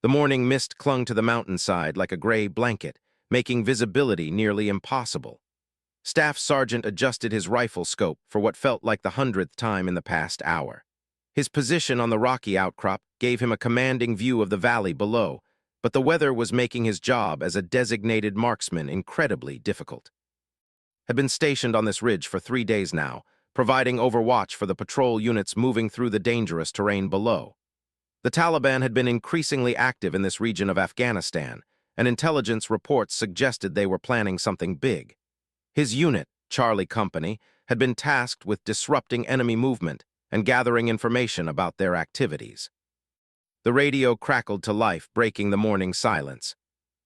The morning mist clung to the mountainside like a gray blanket, making visibility nearly impossible. Staff Sergeant adjusted his rifle scope for what felt like the 100th time in the past hour. His position on the rocky outcrop gave him a commanding view of the valley below, but the weather was making his job as a designated marksman incredibly difficult. Had been stationed on this ridge for 3 days now, providing overwatch for the patrol units moving through the dangerous terrain below. The Taliban had been increasingly active in this region of Afghanistan, and intelligence reports suggested they were planning something big. His unit, Charlie Company, had been tasked with disrupting enemy movement and gathering information about their activities. The radio crackled to life, breaking the morning silence.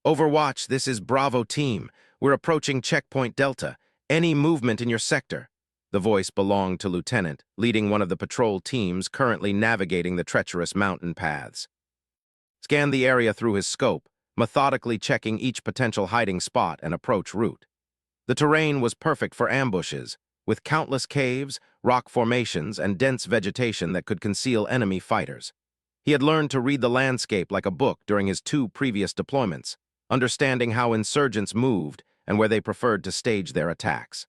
"Overwatch, this is Bravo Team. We're approaching Checkpoint Delta. Any movement in your sector?" The voice belonged to Lieutenant, leading one of the patrol teams currently navigating the treacherous mountain paths. Scanned the area through his scope, methodically checking each potential hiding spot and approach route. The terrain was perfect for ambushes, with countless caves, rock formations, and dense vegetation that could conceal enemy fighters. He had learned to read the landscape like a book during his 2 previous deployments, understanding how insurgents moved and where they preferred to stage their attacks.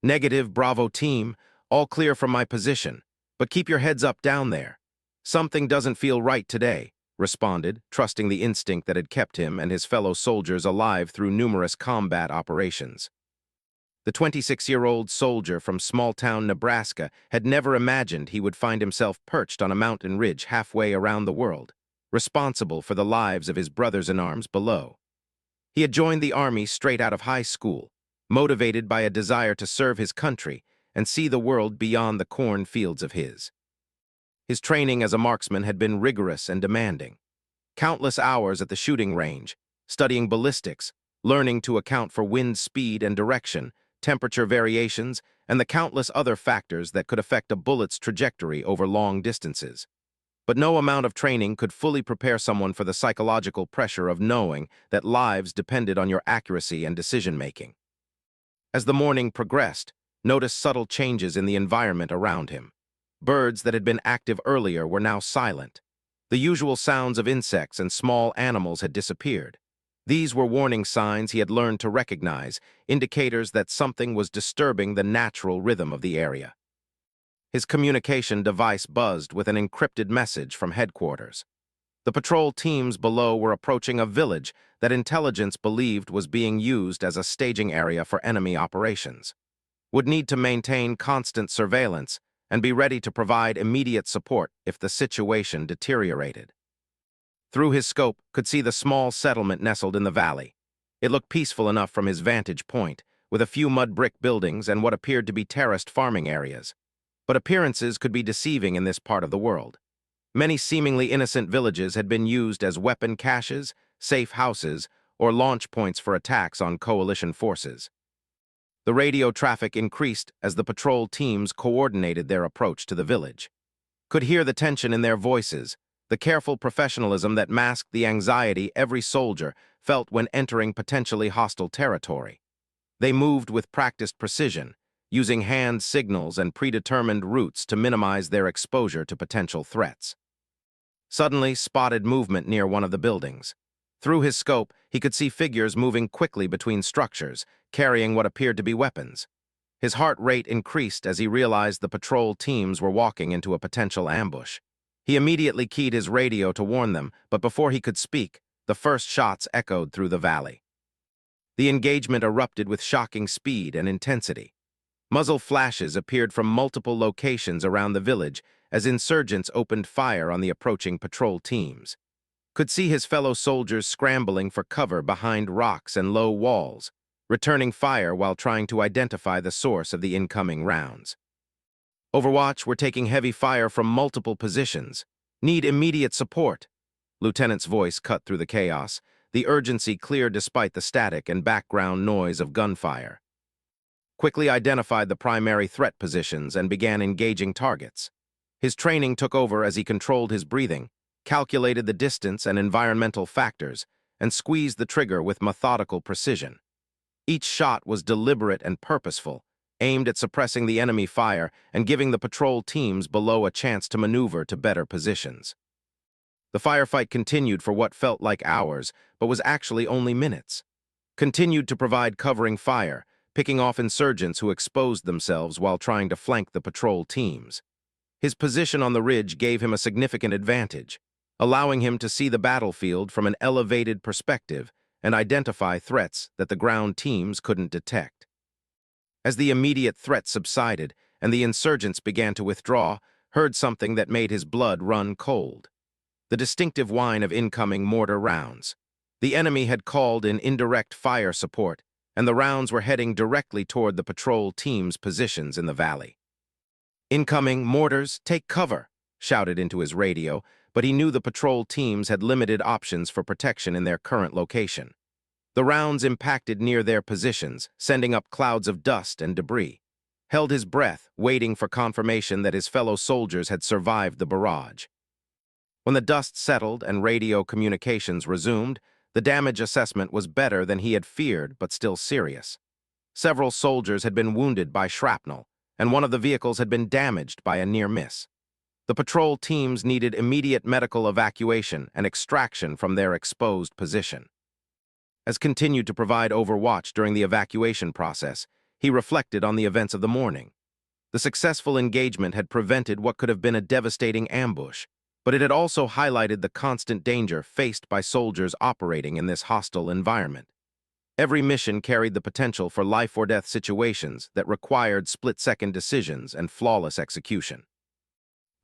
"Negative, Bravo Team. All clear from my position, but keep your heads up down there. Something doesn't feel right today," responded, trusting the instinct that had kept him and his fellow soldiers alive through numerous combat operations. The 26-year-old soldier from small-town Nebraska had never imagined he would find himself perched on a mountain ridge halfway around the world, responsible for the lives of his brothers-in-arms below. He had joined the Army straight out of high school, motivated by a desire to serve his country and see the world beyond the cornfields of his. His training as a marksman had been rigorous and demanding. Countless hours at the shooting range, studying ballistics, learning to account for wind speed and direction, temperature variations, and the countless other factors that could affect a bullet's trajectory over long distances. But no amount of training could fully prepare someone for the psychological pressure of knowing that lives depended on your accuracy and decision-making. As the morning progressed, noticed subtle changes in the environment around him. Birds that had been active earlier were now silent. The usual sounds of insects and small animals had disappeared. These were warning signs he had learned to recognize, indicators that something was disturbing the natural rhythm of the area. His communication device buzzed with an encrypted message from headquarters. The patrol teams below were approaching a village that intelligence believed was being used as a staging area for enemy operations. Would need to maintain constant surveillance and be ready to provide immediate support if the situation deteriorated. Through his scope, could see the small settlement nestled in the valley. It looked peaceful enough from his vantage point, with a few mud brick buildings and what appeared to be terraced farming areas. But appearances could be deceiving in this part of the world. Many seemingly innocent villages had been used as weapon caches, safe houses, or launch points for attacks on coalition forces. The radio traffic increased as the patrol teams coordinated their approach to the village. Could hear the tension in their voices, the careful professionalism that masked the anxiety every soldier felt when entering potentially hostile territory. They moved with practiced precision, using hand signals and predetermined routes to minimize their exposure to potential threats. Suddenly spotted movement near one of the buildings. Through his scope, he could see figures moving quickly between structures, carrying what appeared to be weapons. His heart rate increased as he realized the patrol teams were walking into a potential ambush. He immediately keyed his radio to warn them, but before he could speak, the first shots echoed through the valley. The engagement erupted with shocking speed and intensity. Muzzle flashes appeared from multiple locations around the village as insurgents opened fire on the approaching patrol teams. Could see his fellow soldiers scrambling for cover behind rocks and low walls, returning fire while trying to identify the source of the incoming rounds. "Overwatch, we're taking heavy fire from multiple positions. Need immediate support." Lieutenant's voice cut through the chaos, the urgency clear despite the static and background noise of gunfire. Quickly identified the primary threat positions and began engaging targets. His training took over as he controlled his breathing, calculated the distance and environmental factors, and squeezed the trigger with methodical precision. Each shot was deliberate and purposeful, aimed at suppressing the enemy fire and giving the patrol teams below a chance to maneuver to better positions. The firefight continued for what felt like hours, but was actually only minutes. Continued to provide covering fire, picking off insurgents who exposed themselves while trying to flank the patrol teams. His position on the ridge gave him a significant advantage, allowing him to see the battlefield from an elevated perspective and identify threats that the ground teams couldn't detect. As the immediate threat subsided and the insurgents began to withdraw, heard something that made his blood run cold. The distinctive whine of incoming mortar rounds. The enemy had called in indirect fire support, and the rounds were heading directly toward the patrol team's positions in the valley. "Incoming, mortars, take cover," shouted into his radio, but he knew the patrol teams had limited options for protection in their current location. The rounds impacted near their positions, sending up clouds of dust and debris. Held his breath, waiting for confirmation that his fellow soldiers had survived the barrage. When the dust settled and radio communications resumed, the damage assessment was better than he had feared, but still serious. Several soldiers had been wounded by shrapnel, and one of the vehicles had been damaged by a near miss. The patrol teams needed immediate medical evacuation and extraction from their exposed position. As continued to provide overwatch during the evacuation process, he reflected on the events of the morning. The successful engagement had prevented what could have been a devastating ambush, but it had also highlighted the constant danger faced by soldiers operating in this hostile environment. Every mission carried the potential for life-or-death situations that required split-second decisions and flawless execution.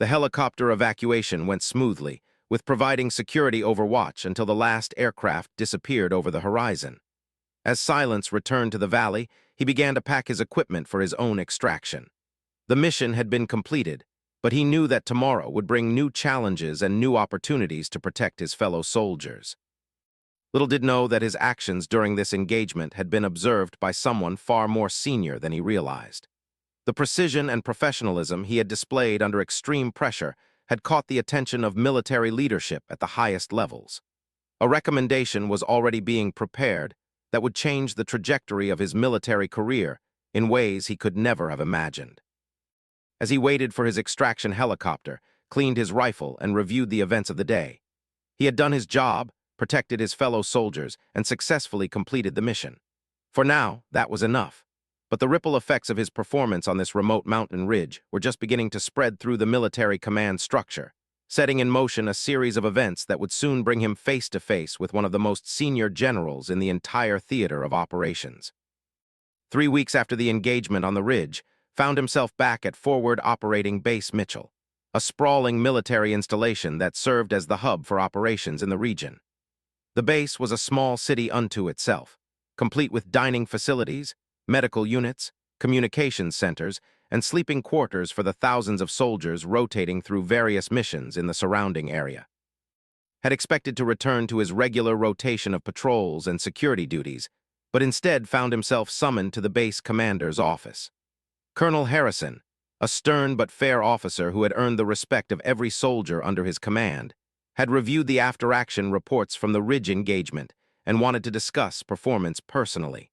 The helicopter evacuation went smoothly, with providing security overwatch until the last aircraft disappeared over the horizon. As silence returned to the valley, he began to pack his equipment for his own extraction. The mission had been completed, but he knew that tomorrow would bring new challenges and new opportunities to protect his fellow soldiers. Little did know that his actions during this engagement had been observed by someone far more senior than he realized. The precision and professionalism he had displayed under extreme pressure had caught the attention of military leadership at the highest levels. A recommendation was already being prepared that would change the trajectory of his military career in ways he could never have imagined. As he waited for his extraction helicopter, cleaned his rifle, and reviewed the events of the day, he had done his job, protected his fellow soldiers, and successfully completed the mission. For now, that was enough. But the ripple effects of his performance on this remote mountain ridge were just beginning to spread through the military command structure, setting in motion a series of events that would soon bring him face to face with one of the most senior generals in the entire theater of operations. 3 weeks after the engagement on the ridge, found himself back at Forward Operating Base Mitchell, a sprawling military installation that served as the hub for operations in the region. The base was a small city unto itself, complete with dining facilities, medical units, communications centers, and sleeping quarters for the thousands of soldiers rotating through various missions in the surrounding area. Had expected to return to his regular rotation of patrols and security duties, but instead found himself summoned to the base commander's office. Colonel Harrison, a stern but fair officer who had earned the respect of every soldier under his command, had reviewed the after-action reports from the Ridge engagement and wanted to discuss performance personally.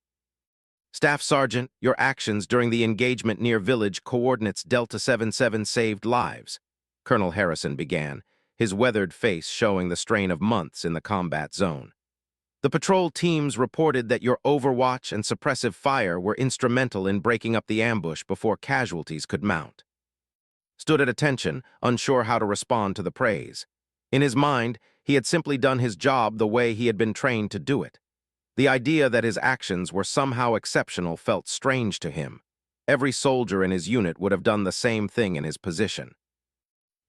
"Staff Sergeant, your actions during the engagement near village coordinates Delta 77 saved lives," Colonel Harrison began, his weathered face showing the strain of months in the combat zone. "The patrol teams reported that your overwatch and suppressive fire were instrumental in breaking up the ambush before casualties could mount." Stood at attention, unsure how to respond to the praise. In his mind, he had simply done his job the way he had been trained to do it. The idea that his actions were somehow exceptional felt strange to him. Every soldier in his unit would have done the same thing in his position.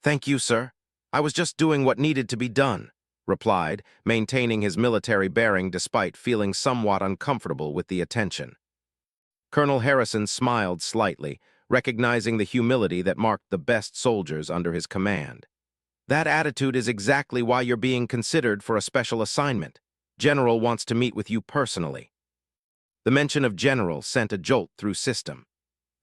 "Thank you, sir. I was just doing what needed to be done," replied, maintaining his military bearing despite feeling somewhat uncomfortable with the attention. Colonel Harrison smiled slightly, recognizing the humility that marked the best soldiers under his command. "That attitude is exactly why you're being considered for a special assignment. General wants to meet with you personally." The mention of General sent a jolt through system.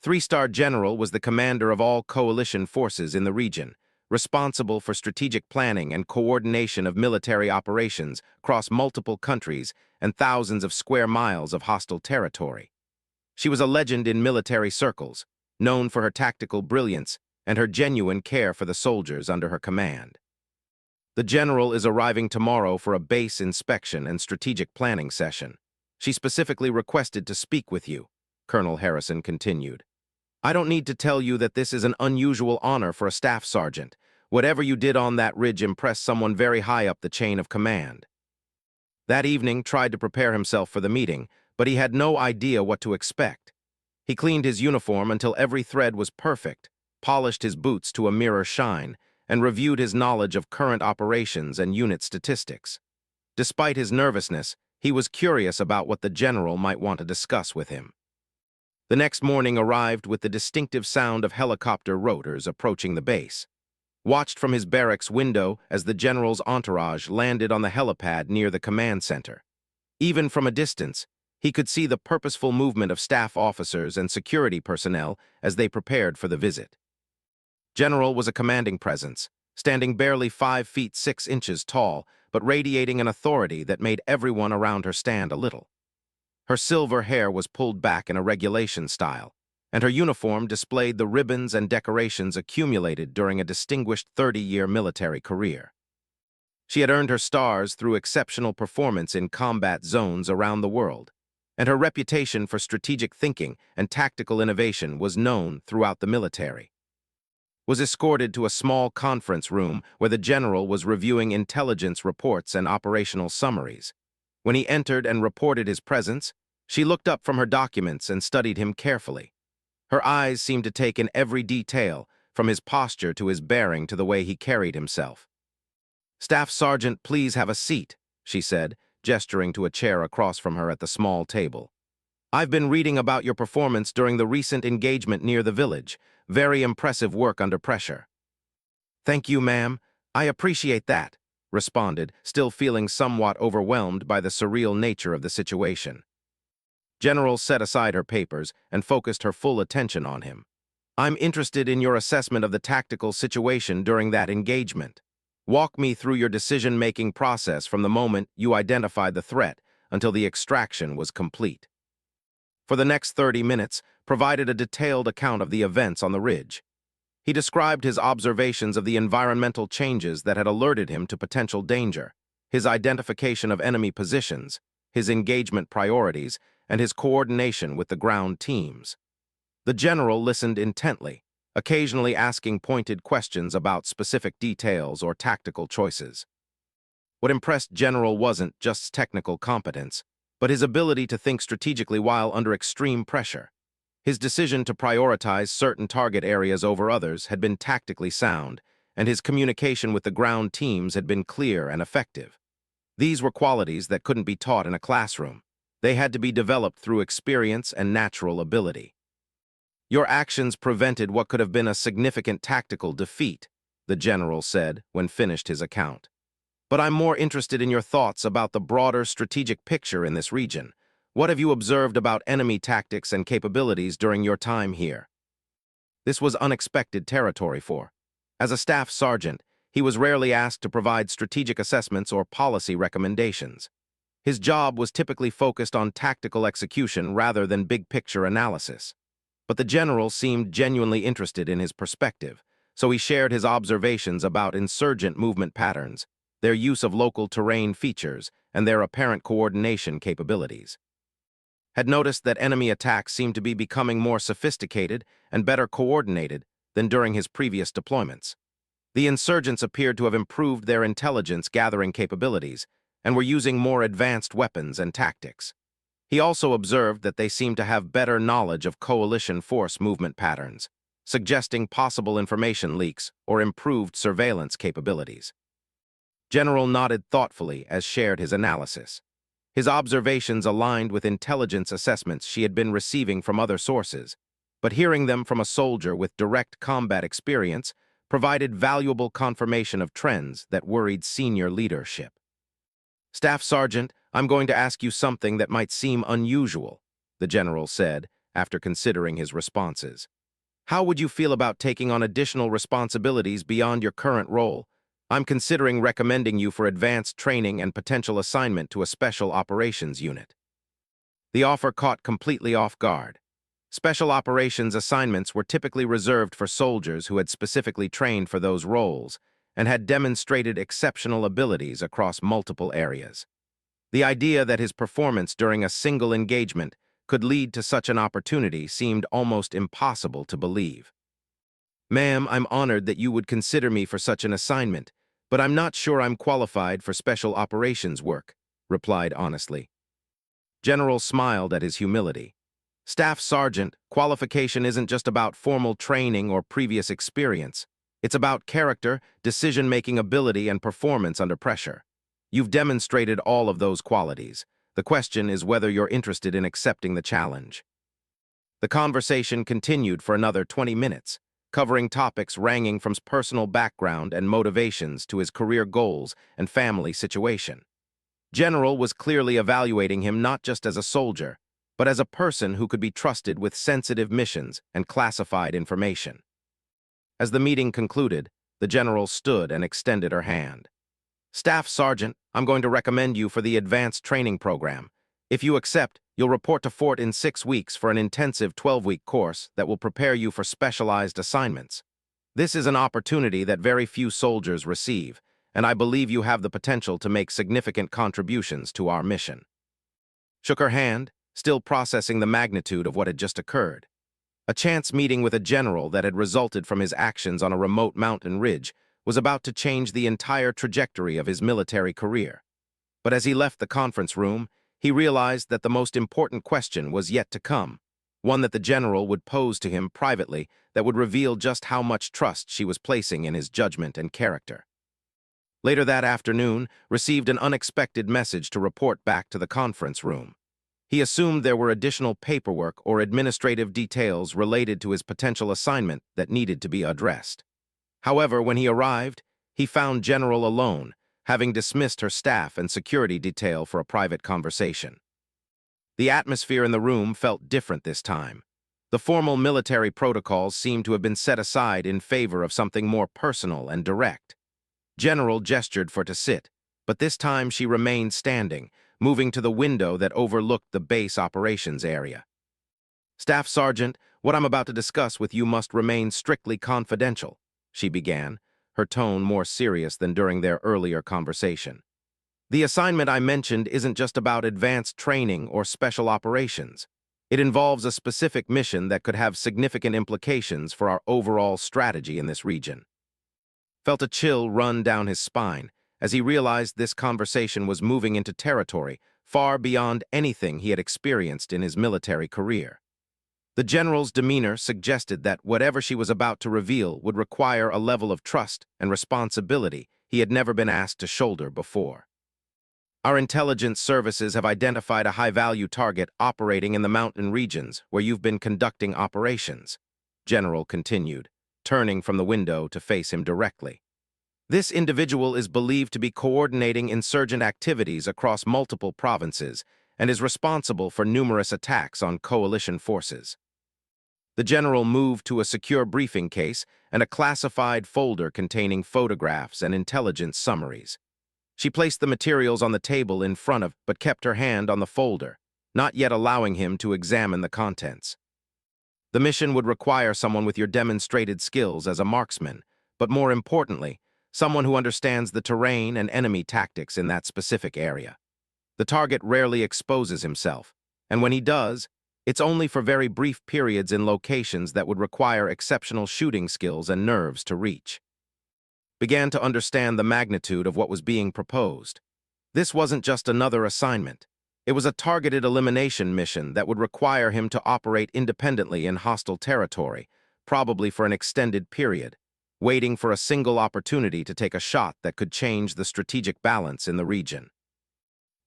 3-star General was the commander of all coalition forces in the region, responsible for strategic planning and coordination of military operations across multiple countries and thousands of square miles of hostile territory. She was a legend in military circles, known for her tactical brilliance and her genuine care for the soldiers under her command. The general is arriving tomorrow for a base inspection and strategic planning session. She specifically requested to speak with you, Colonel Harrison continued. I don't need to tell you that this is an unusual honor for a staff sergeant. Whatever you did on that ridge impressed someone very high up the chain of command. That evening tried to prepare himself for the meeting, but he had no idea what to expect. He cleaned his uniform until every thread was perfect, polished his boots to a mirror shine, and reviewed his knowledge of current operations and unit statistics. Despite his nervousness, he was curious about what the general might want to discuss with him. The next morning arrived with the distinctive sound of helicopter rotors approaching the base. Watched from his barracks window as the general's entourage landed on the helipad near the command center. Even from a distance, he could see the purposeful movement of staff officers and security personnel as they prepared for the visit. General was a commanding presence, standing barely 5 feet 6 inches tall, but radiating an authority that made everyone around her stand a little. Her silver hair was pulled back in a regulation style, and her uniform displayed the ribbons and decorations accumulated during a distinguished 30-year military career. She had earned her stars through exceptional performance in combat zones around the world, and her reputation for strategic thinking and tactical innovation was known throughout the military. Was escorted to a small conference room where the general was reviewing intelligence reports and operational summaries. When he entered and reported his presence, she looked up from her documents and studied him carefully. Her eyes seemed to take in every detail, from his posture to his bearing to the way he carried himself. "Staff Sergeant, please have a seat," she said, gesturing to a chair across from her at the small table. "I've been reading about your performance during the recent engagement near the village. Very impressive work under pressure." "Thank you, ma'am. I appreciate that," responded, still feeling somewhat overwhelmed by the surreal nature of the situation. General set aside her papers and focused her full attention on him. "I'm interested in your assessment of the tactical situation during that engagement. Walk me through your decision-making process from the moment you identified the threat until the extraction was complete." For the next 30 minutes, provided a detailed account of the events on the ridge. He described his observations of the environmental changes that had alerted him to potential danger, his identification of enemy positions, his engagement priorities, and his coordination with the ground teams. The general listened intently, occasionally asking pointed questions about specific details or tactical choices. What impressed General wasn't just technical competence, but his ability to think strategically while under extreme pressure. His decision to prioritize certain target areas over others had been tactically sound, and his communication with the ground teams had been clear and effective. These were qualities that couldn't be taught in a classroom. They had to be developed through experience and natural ability. "Your actions prevented what could have been a significant tactical defeat," the general said when finished his account. "But I'm more interested in your thoughts about the broader strategic picture in this region. What have you observed about enemy tactics and capabilities during your time here?" This was unexpected territory for. As a staff sergeant, he was rarely asked to provide strategic assessments or policy recommendations. His job was typically focused on tactical execution rather than big-picture analysis. But the general seemed genuinely interested in his perspective, so he shared his observations about insurgent movement patterns, their use of local terrain features, and their apparent coordination capabilities. Had noticed that enemy attacks seemed to be becoming more sophisticated and better coordinated than during his previous deployments. The insurgents appeared to have improved their intelligence gathering capabilities and were using more advanced weapons and tactics. He also observed that they seemed to have better knowledge of coalition force movement patterns, suggesting possible information leaks or improved surveillance capabilities. General nodded thoughtfully as shared his analysis. His observations aligned with intelligence assessments she had been receiving from other sources, but hearing them from a soldier with direct combat experience provided valuable confirmation of trends that worried senior leadership. "Staff Sergeant, I'm going to ask you something that might seem unusual," the general said, after considering his responses. "How would you feel about taking on additional responsibilities beyond your current role? I'm considering recommending you for advanced training and potential assignment to a special operations unit." The offer caught completely off guard. Special operations assignments were typically reserved for soldiers who had specifically trained for those roles, and had demonstrated exceptional abilities across multiple areas. The idea that his performance during a single engagement could lead to such an opportunity seemed almost impossible to believe. "Ma'am, I'm honored that you would consider me for such an assignment, but I'm not sure I'm qualified for special operations work," replied honestly. General smiled at his humility. "Staff Sergeant, qualification isn't just about formal training or previous experience. It's about character, decision-making ability, and performance under pressure. You've demonstrated all of those qualities. The question is whether you're interested in accepting the challenge." The conversation continued for another 20 minutes, covering topics ranging from his personal background and motivations to his career goals and family situation. General was clearly evaluating him not just as a soldier, but as a person who could be trusted with sensitive missions and classified information. As the meeting concluded, the general stood and extended her hand. "Staff Sergeant, I'm going to recommend you for the advanced training program. If you accept, you'll report to Fort in 6 weeks for an intensive 12-week course that will prepare you for specialized assignments. This is an opportunity that very few soldiers receive, and I believe you have the potential to make significant contributions to our mission." Shook her hand, still processing the magnitude of what had just occurred. A chance meeting with a general that had resulted from his actions on a remote mountain ridge was about to change the entire trajectory of his military career. But as he left the conference room, he realized that the most important question was yet to come, one that the general would pose to him privately that would reveal just how much trust she was placing in his judgment and character. Later that afternoon, received an unexpected message to report back to the conference room. He assumed there were additional paperwork or administrative details related to his potential assignment that needed to be addressed. However, when he arrived, he found General alone, having dismissed her staff and security detail for a private conversation. The atmosphere in the room felt different this time. The formal military protocols seemed to have been set aside in favor of something more personal and direct. General gestured for to sit, but this time she remained standing, moving to the window that overlooked the base operations area. "Staff Sergeant, what I'm about to discuss with you must remain strictly confidential," she began, her tone more serious than during their earlier conversation. "The assignment I mentioned isn't just about advanced training or special operations. It involves a specific mission that could have significant implications for our overall strategy in this region." Felt a chill run down his spine as he realized this conversation was moving into territory far beyond anything he had experienced in his military career. The general's demeanor suggested that whatever she was about to reveal would require a level of trust and responsibility he had never been asked to shoulder before. "Our intelligence services have identified a high-value target operating in the mountain regions where you've been conducting operations," General continued, turning from the window to face him directly. "This individual is believed to be coordinating insurgent activities across multiple provinces and is responsible for numerous attacks on coalition forces." The general moved to a secure briefing case and a classified folder containing photographs and intelligence summaries. She placed the materials on the table in front of, but kept her hand on the folder, not yet allowing him to examine the contents. "The mission would require someone with your demonstrated skills as a marksman, but more importantly, someone who understands the terrain and enemy tactics in that specific area. The target rarely exposes himself, and when he does, it's only for very brief periods in locations that would require exceptional shooting skills and nerves to reach." Began to understand the magnitude of what was being proposed. This wasn't just another assignment. It was a targeted elimination mission that would require him to operate independently in hostile territory, probably for an extended period, waiting for a single opportunity to take a shot that could change the strategic balance in the region.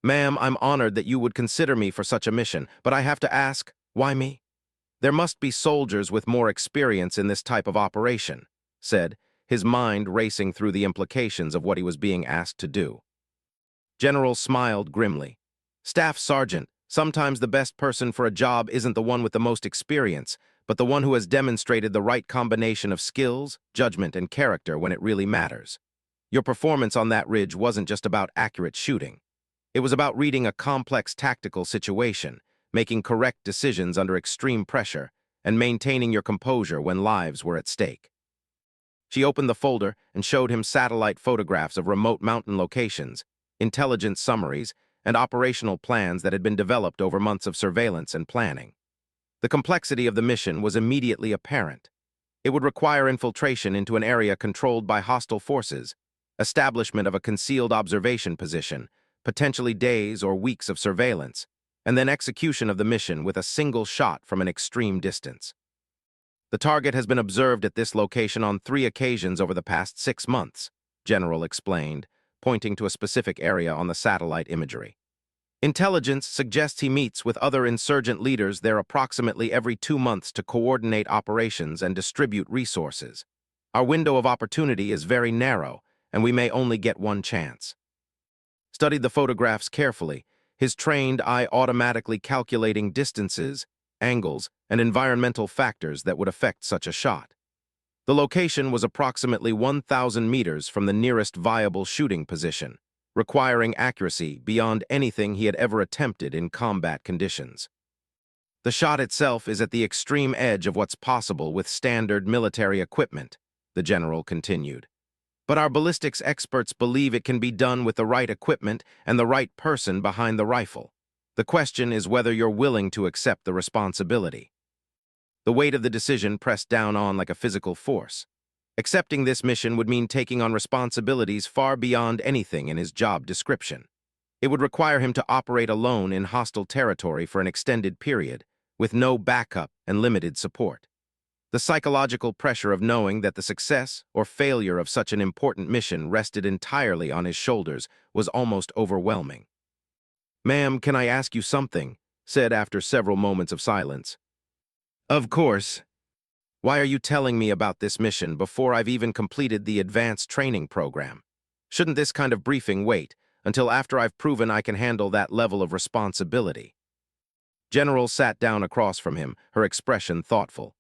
"Ma'am, I'm honored that you would consider me for such a mission, but I have to ask, why me? There must be soldiers with more experience in this type of operation," said, his mind racing through the implications of what he was being asked to do. General smiled grimly. "Staff Sergeant, sometimes the best person for a job isn't the one with the most experience, but the one who has demonstrated the right combination of skills, judgment, and character when it really matters. Your performance on that ridge wasn't just about accurate shooting. It was about reading a complex tactical situation, making correct decisions under extreme pressure, and maintaining your composure when lives were at stake." She opened the folder and showed him satellite photographs of remote mountain locations, intelligence summaries, and operational plans that had been developed over months of surveillance and planning. The complexity of the mission was immediately apparent. It would require infiltration into an area controlled by hostile forces, establishment of a concealed observation position, potentially days or weeks of surveillance, and then execution of the mission with a single shot from an extreme distance. The target has been observed at this location on 3 occasions over the past 6 months, General explained, pointing to a specific area on the satellite imagery. Intelligence suggests he meets with other insurgent leaders there approximately every 2 months to coordinate operations and distribute resources. Our window of opportunity is very narrow, and we may only get one chance. Studied the photographs carefully, his trained eye automatically calculating distances, angles, and environmental factors that would affect such a shot. The location was approximately 1,000 meters from the nearest viable shooting position, requiring accuracy beyond anything he had ever attempted in combat conditions. The shot itself is at the extreme edge of what's possible with standard military equipment, the general continued. But our ballistics experts believe it can be done with the right equipment and the right person behind the rifle. The question is whether you're willing to accept the responsibility. The weight of the decision pressed down on like a physical force. Accepting this mission would mean taking on responsibilities far beyond anything in his job description. It would require him to operate alone in hostile territory for an extended period, with no backup and limited support. The psychological pressure of knowing that the success or failure of such an important mission rested entirely on his shoulders was almost overwhelming. "Ma'am, can I ask you something?" said after several moments of silence. "Of course. Why are you telling me about this mission before I've even completed the advanced training program? Shouldn't this kind of briefing wait until after I've proven I can handle that level of responsibility?" General sat down across from him, her expression thoughtful.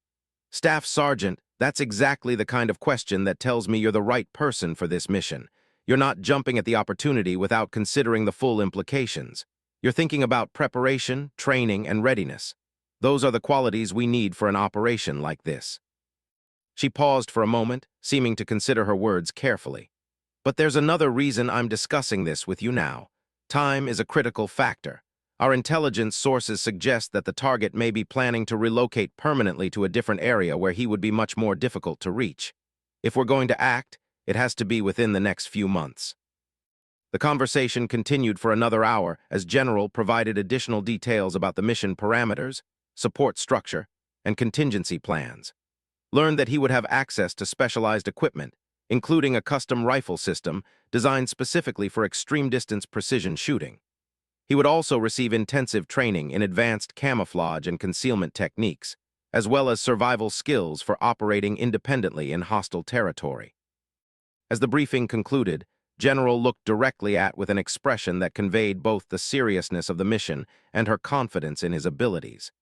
"Staff Sergeant, that's exactly the kind of question that tells me you're the right person for this mission. You're not jumping at the opportunity without considering the full implications. You're thinking about preparation, training, and readiness. Those are the qualities we need for an operation like this." She paused for a moment, seeming to consider her words carefully. "But there's another reason I'm discussing this with you now. Time is a critical factor. Our intelligence sources suggest that the target may be planning to relocate permanently to a different area where he would be much more difficult to reach. If we're going to act, it has to be within the next few months." The conversation continued for another hour as General provided additional details about the mission parameters, support structure, and contingency plans. Learned that he would have access to specialized equipment, including a custom rifle system designed specifically for extreme-distance precision shooting. He would also receive intensive training in advanced camouflage and concealment techniques, as well as survival skills for operating independently in hostile territory. As the briefing concluded, General looked directly at with an expression that conveyed both the seriousness of the mission and her confidence in his abilities.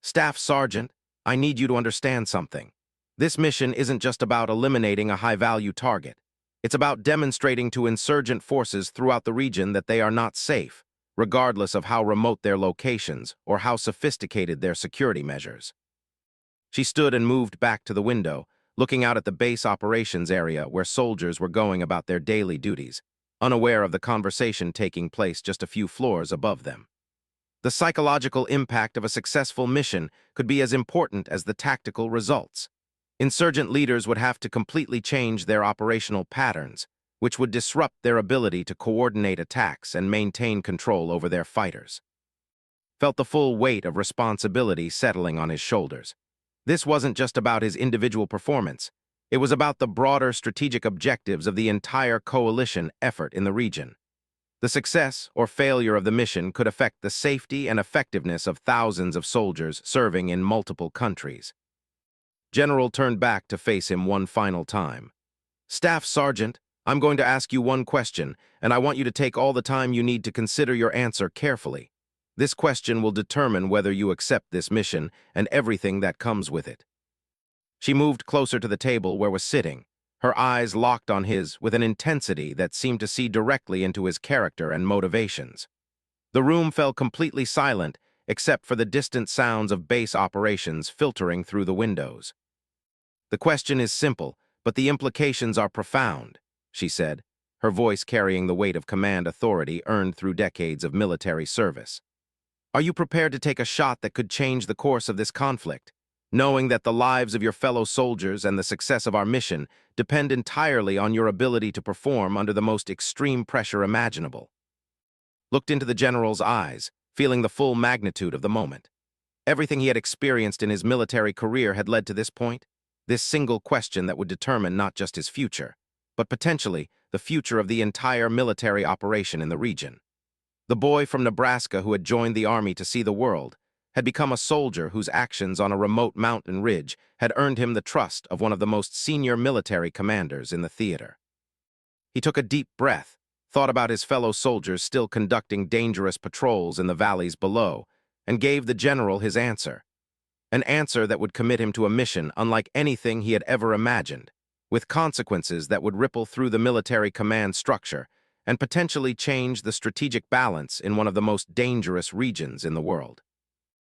"Staff Sergeant, I need you to understand something. This mission isn't just about eliminating a high-value target. It's about demonstrating to insurgent forces throughout the region that they are not safe, regardless of how remote their locations or how sophisticated their security measures." She stood and moved back to the window, looking out at the base operations area where soldiers were going about their daily duties, unaware of the conversation taking place just a few floors above them. The psychological impact of a successful mission could be as important as the tactical results. Insurgent leaders would have to completely change their operational patterns, which would disrupt their ability to coordinate attacks and maintain control over their fighters. Felt the full weight of responsibility settling on his shoulders. This wasn't just about his individual performance. It was about the broader strategic objectives of the entire coalition effort in the region. The success or failure of the mission could affect the safety and effectiveness of thousands of soldiers serving in multiple countries. General turned back to face him one final time. "Staff Sergeant, I'm going to ask you one question, and I want you to take all the time you need to consider your answer carefully. This question will determine whether you accept this mission and everything that comes with it." She moved closer to the table where was sitting, her eyes locked on his with an intensity that seemed to see directly into his character and motivations. The room fell completely silent except for the distant sounds of base operations filtering through the windows. "The question is simple, But the implications are profound, she said, her voice carrying the weight of command authority earned through decades of military service. Are you prepared to take a shot that could change the course of this conflict, knowing that the lives of your fellow soldiers and the success of our mission depend entirely on your ability to perform under the most extreme pressure imaginable? Looked into the general's eyes, feeling the full magnitude of the moment. Everything he had experienced in his military career had led to this point, this single question that would determine not just his future, but potentially the future of the entire military operation in the region. The boy from Nebraska who had joined the army to see the world had become a soldier whose actions on a remote mountain ridge had earned him the trust of one of the most senior military commanders in the theater. He took a deep breath, thought about his fellow soldiers still conducting dangerous patrols in the valleys below, and gave the general his answer. An answer that would commit him to a mission unlike anything he had ever imagined, with consequences that would ripple through the military command structure and potentially change the strategic balance in one of the most dangerous regions in the world.